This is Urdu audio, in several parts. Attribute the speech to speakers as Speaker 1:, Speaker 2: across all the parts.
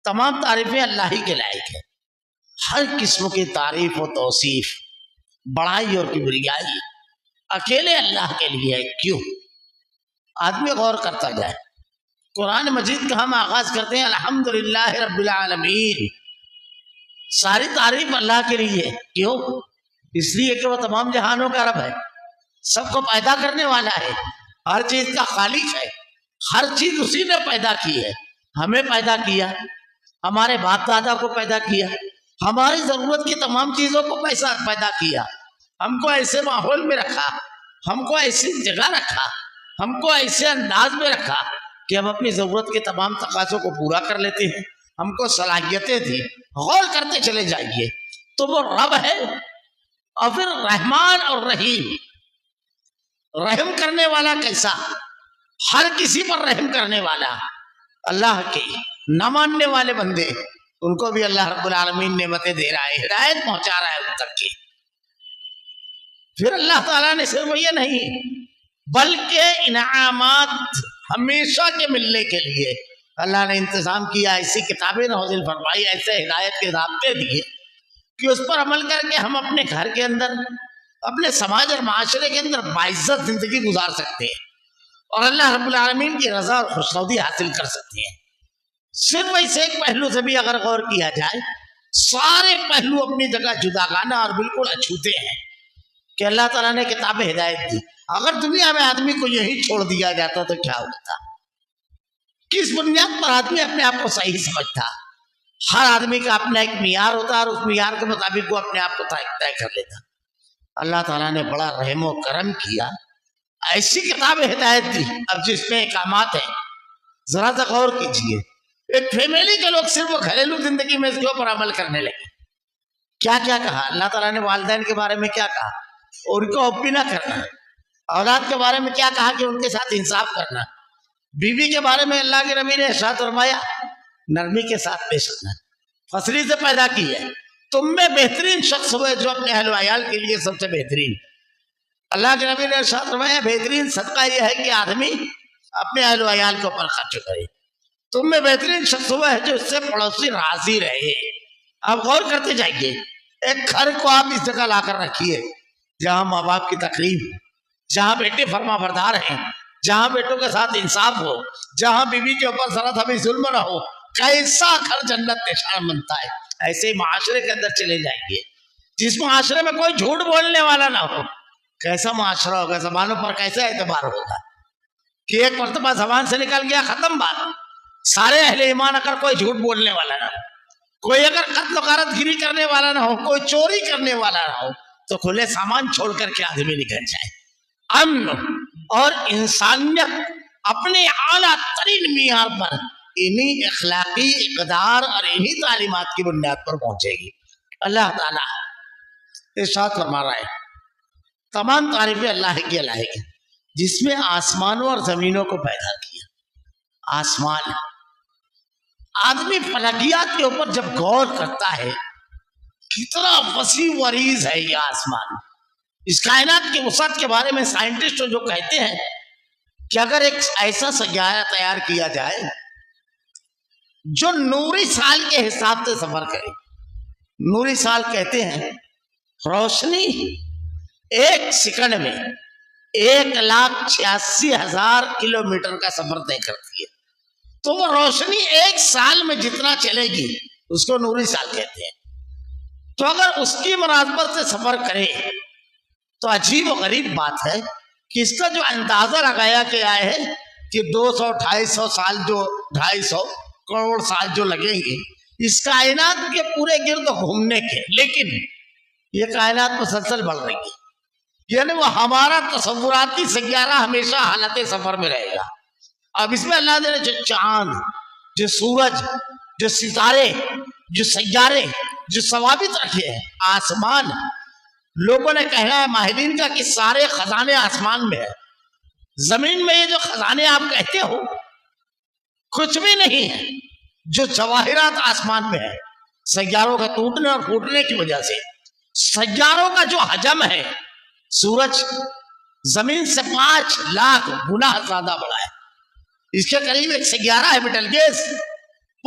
Speaker 1: تمام تعریفیں اللہ ہی کے لائق ہیں. ہر قسم کی تعریف و توصیف، بڑائی اور کبریائی اکیلے اللہ کے لیے ہے. کیوں؟ آدمی غور کرتا جائے. قرآن مجید کا ہم آغاز کرتے ہیں الحمدللہ رب العالمین. ساری تعریف اللہ کے لیے. کیوں؟ اس لیے کہ وہ تمام جہانوں کا رب ہے، سب کو پیدا کرنے والا ہے، ہر چیز کا خالق ہے. ہر چیز اسی نے پیدا کی ہے. ہمیں پیدا کیا، ہمارے باپ دادا کو پیدا کیا، ہماری ضرورت کی تمام چیزوں کو پیدا کیا، ہم کو ایسے ماحول میں رکھا، ہم کو ایسی جگہ رکھا، ہم کو ایسے انداز میں رکھا کہ ہم اپنی ضرورت کے تمام تقاضوں کو پورا کر لیتے ہیں. ہم کو صلاحیتیں دی. غور کرتے چلے جائیے تو وہ رب ہے. اور پھر رحمان اور رحیم، رحم کرنے والا کیسا؟ ہر کسی پر رحم کرنے والا. اللہ کے نہ ماننے والے بندے، ان کو بھی اللہ رب العالمین نعمتیں دے رہا ہے، ہدایت پہنچا رہا ہے ان تک کی. پھر اللہ تعالیٰ نے صرف یہ نہیں بلکہ انعامات ہمیشہ کے ملنے کے لیے اللہ نے انتظام کیا. ایسی کتابیں نازل فرمائی، ایسے ہدایت کے رابطے دیے کہ اس پر عمل کر کے ہم اپنے گھر کے اندر، اپنے سماج اور معاشرے کے اندر باعزت زندگی گزار سکتے ہیں اور اللہ رب العالمین کی رضا اور خوشنودی حاصل کر سکتے ہیں. صرف ایسے ایک پہلو سے بھی اگر غور کیا جائے، سارے پہلو اپنی جگہ جداگانہ اور بالکل اچھوتے ہیں کہ اللہ تعالیٰ نے کتاب ہدایت دی. اگر دنیا میں آدمی کو یہی چھوڑ دیا جاتا تو کیا ہوتا؟ کس بنیاد پر آدمی اپنے آپ کو صحیح سمجھتا؟ ہر آدمی کا اپنا ایک معیار ہوتا ہے اور اس معیار کے مطابق وہ اپنے آپ کو طے کر لیتا. اللہ تعالیٰ نے بڑا رحم و کرم کیا، ایسی کتاب ہدایت دی اب جس میں احکامات ہیں. ذرا سا غور کیجیے. ایک فیملی کے لوگ صرف وہ گھریلو زندگی میں اس کے اوپر عمل کرنے لگے. کیا کیا کہا اللہ تعالیٰ نے؟ والدین کے بارے میں کیا کہا؟ ان کو اوپی نہ کرنا. اولاد کے بارے میں کیا کہا؟ کہ ان کے ساتھ انصاف کرنا. بیوی کے بارے میں اللہ کے نبی نے ارشاد فرمایا نرمی کے ساتھ پیش کرنا. فصلی سے پیدا کی ہے. تم میں بہترین شخص ہوئے جو اپنے اہل و عیال کے لیے سب سے بہترین. اللہ کے نبی نے ارشاد فرمایا بہترین صدقہ یہ ہے کہ آدمی اپنے اہل و عیال کے اوپر خرچ کرے. تم میں بہترین شخص ہوا ہے جو اس سے پڑوسی راضی رہے. اب غور کرتے جائیے. ایک گھر کو آپ اس جگہ لا کر رکھیے جہاں ماں باپ کی تقریب، جہاں بیٹے فرما بردار ہیں، جہاں بیٹوں کے ساتھ انصاف ہو، جہاں بیوی کے اوپر ذرا سا بھی ظلم نہ ہو. کیسا گھر جنت نشان بنتا ہے. ایسے معاشرے کے اندر چلے جائیے جس معاشرے میں کوئی جھوٹ بولنے والا نہ ہو. کیسا معاشرہ ہوگا؟ زبانوں پر کیسا اعتبار ہوگا کہ ایک مرتبہ زبان سے نکل گیا، ختم بات. سارے اہل ایمان اگر کوئی جھوٹ بولنے والا نہ ہو، کوئی اگر قتل و غارت گیری کرنے والا نہ ہو، کوئی چوری کرنے والا نہ ہو، تو کھلے سامان چھوڑ کر کے آدمی نکل جائے. امن اور انسانیت اپنے اعلیٰ ترین معیار پر انہی اخلاقی اقدار اور انہی تعلیمات کی بنیاد پر پہنچے گی. اللہ تعالیٰ ارشاد فرما رہا ہے تمام تعریفیں اللہ کی لائق ہیں جس میں آسمانوں اور زمینوں کو پیدا کیا. آسمان، آدمی فلکیات کے اوپر جب غور کرتا ہے کتنا وسیع و عریض ہے یہ آسمان. اس کائنات کی وسعت کے بارے میں سائنٹسٹ جو کہتے ہیں کہ اگر ایک ایسا سیارہ تیار کیا جائے جو نوری سال کے حساب سے سفر کرے. نوری سال کہتے ہیں روشنی ایک سیکنڈ میں 1,86,000 کلومیٹر کا سفر طے کرتی ہے. تو وہ روشنی ایک سال میں جتنا چلے گی اس کو نوری سال کہتے ہیں. تو اگر اس کی مناسبت سے سفر کرے تو عجیب و غریب بات ہے کہ اس کا جو اندازہ لگایا گیا ہے کہ 200-250 سال، جو 250 کروڑ سال جو لگیں گے اس کائنات کے پورے گرد گھومنے کے. لیکن یہ کائنات مسلسل بڑھ رہی ہے، یعنی وہ ہمارا تصوراتی سیارہ ہمیشہ حالت سفر میں رہے گا. اب اس میں اللہ نے جو چاند، جو سورج، جو ستارے، جو سیارے، جو ثوابت رکھے ہیں، آسمان، لوگوں نے کہنا ہے ماہرین کا کہ سارے خزانے آسمان میں ہیں. زمین میں یہ جو خزانے آپ کہتے ہو کچھ بھی نہیں ہے. جو جواہرات آسمان میں ہے سیاروں کا ٹوٹنے اور پھوٹنے کی وجہ سے، سیاروں کا جو حجم ہے، سورج زمین سے 5 لاکھ گنا زیادہ بڑا ہے. اس کے قریب ایک سیارہ ہے بیٹل گیس،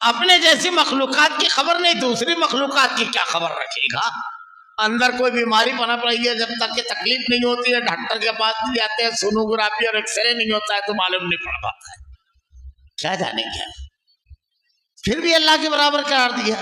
Speaker 1: اپنے جیسی مخلوقات کی خبر نہیں، دوسری مخلوقات کی کیا خبر رکھے گا؟ اندر کوئی بیماری پنپ رہی ہے، جب تک کہ تکلیف نہیں ہوتی ہے، ڈاکٹر کے پاس نہیں جاتے ہیں، سونوگرافی اور ایکس رے نہیں ہوتا ہے تو معلوم نہیں پڑ پاتا ہے، کیا جانے کیا۔ پھر بھی اللہ کے برابر قرار دیا۔